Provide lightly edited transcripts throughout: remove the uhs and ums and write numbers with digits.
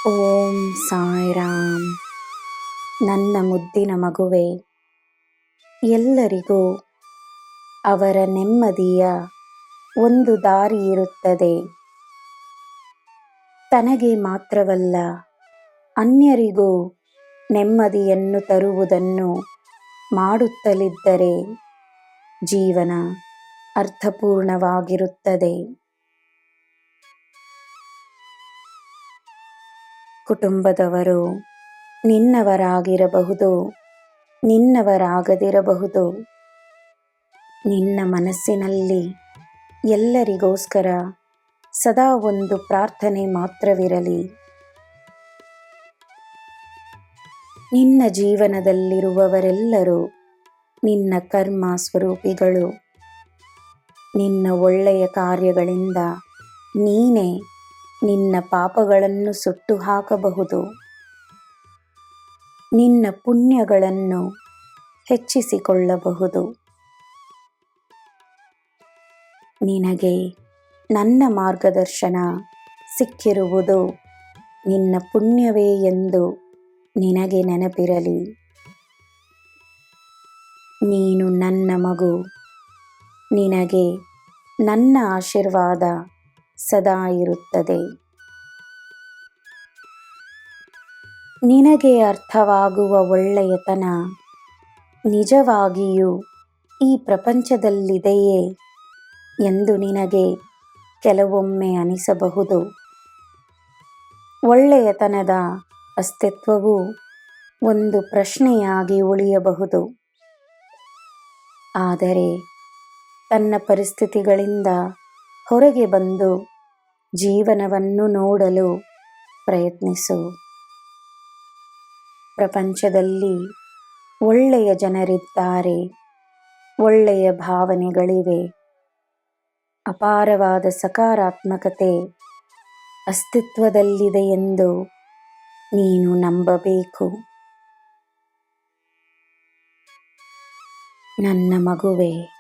ಓಂ ಸಾಯಿರಾಮ್. ನನ್ನ ಮುದ್ದಿನ ಮಗುವೆ, ಎಲ್ಲರಿಗೂ ಅವರ ನೆಮ್ಮದಿಯ ಒಂದು ದಾರಿ ಇರುತ್ತದೆ. ತನಗೆ ಮಾತ್ರವಲ್ಲ, ಅನ್ಯರಿಗೂ ನೆಮ್ಮದಿಯನ್ನು ತರುವುದನ್ನು ಮಾಡುತ್ತಲಿದ್ದರೆ ಜೀವನ ಅರ್ಥಪೂರ್ಣವಾಗಿರುತ್ತದೆ. ಕುಟುಂಬದವರು ನಿನ್ನವರಾಗಿರಬಹುದು, ನಿನ್ನವರಾಗದಿರಬಹುದು. ನಿನ್ನ ಮನಸ್ಸಿನಲ್ಲಿ ಎಲ್ಲರಿಗೋಸ್ಕರ ಸದಾ ಒಂದು ಪ್ರಾರ್ಥನೆ ಮಾತ್ರವಿರಲಿ. ನಿನ್ನ ಜೀವನದಲ್ಲಿರುವವರೆಲ್ಲರೂ ನಿನ್ನ ಕರ್ಮ ಸ್ವರೂಪಿಗಳು. ನಿನ್ನ ಒಳ್ಳೆಯ ಕಾರ್ಯಗಳಿಂದ ನೀನೇ ನಿನ್ನ ಪಾಪಗಳನ್ನು ಸುಟ್ಟು ಹಾಕಬಹುದು. ನಿನ್ನ ಪುಣ್ಯಗಳನ್ನು ಹೆಚ್ಚಿಸಿಕೊಳ್ಳಬಹುದು. ನಿನಗೆ ನನ್ನ ಮಾರ್ಗದರ್ಶನ ಸಿಕ್ಕಿರುವುದು ನಿನ್ನ ಪುಣ್ಯವೇ ಎಂದು ನಿನಗೆ ನೆನಪಿರಲಿ. ನೀನು ನನ್ನ ಮಗು. ನಿನಗೆ ನನ್ನ ಆಶೀರ್ವಾದ ಸದಾ ಇರುತ್ತದೆ. ನಿನಗೆ ಅರ್ಥವಾಗುವ ಒಳ್ಳೆಯತನ ನಿಜವಾಗಿಯೂ ಈ ಪ್ರಪಂಚದಲ್ಲಿದೆಯೇ ಎಂದು ನಿನಗೆ ಕೆಲವೊಮ್ಮೆ ಅನಿಸಬಹುದು. ಒಳ್ಳೆಯತನದ ಅಸ್ತಿತ್ವವು ಒಂದು ಪ್ರಶ್ನೆಯಾಗಿ ಉಳಿಯಬಹುದು. ಆದರೆ ತನ್ನ ಪರಿಸ್ಥಿತಿಗಳಿಂದ ಹೊರಗೆ ಬಂದು ಜೀವನವನ್ನು ನೋಡಲು ಪ್ರಯತ್ನಿಸು. ಪ್ರಪಂಚದಲ್ಲಿ ಒಳ್ಳೆಯ ಜನರಿದ್ದಾರೆ, ಒಳ್ಳೆಯ ಭಾವನೆಗಳಿವೆ, ಅಪಾರವಾದ ಸಕಾರಾತ್ಮಕತೆ ಅಸ್ತಿತ್ವದಲ್ಲಿದೆ ಎಂದು ನೀನು ನಂಬಬೇಕು. ನನ್ನ ಮಗುವೆ,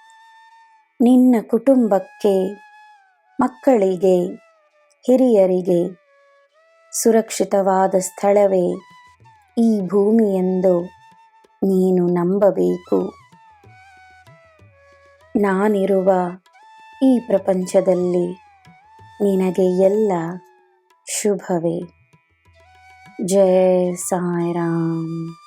ನಿನ್ನ ಕುಟುಂಬಕ್ಕೆ, ಮಕ್ಕಳಿಗೆ, ಹಿರಿಯರಿಗೆ ಸುರಕ್ಷಿತವಾದ ಸ್ಥಳವೇ ಈ ಭೂಮಿ ಎಂದು ನೀನು ನಂಬಬೇಕು. ನಾನಿರುವ ಈ ಪ್ರಪಂಚದಲ್ಲಿ ನಿನಗೆ ಎಲ್ಲ ಶುಭವೇ. ಜೈ ಸಾಯಿರಾಮ್.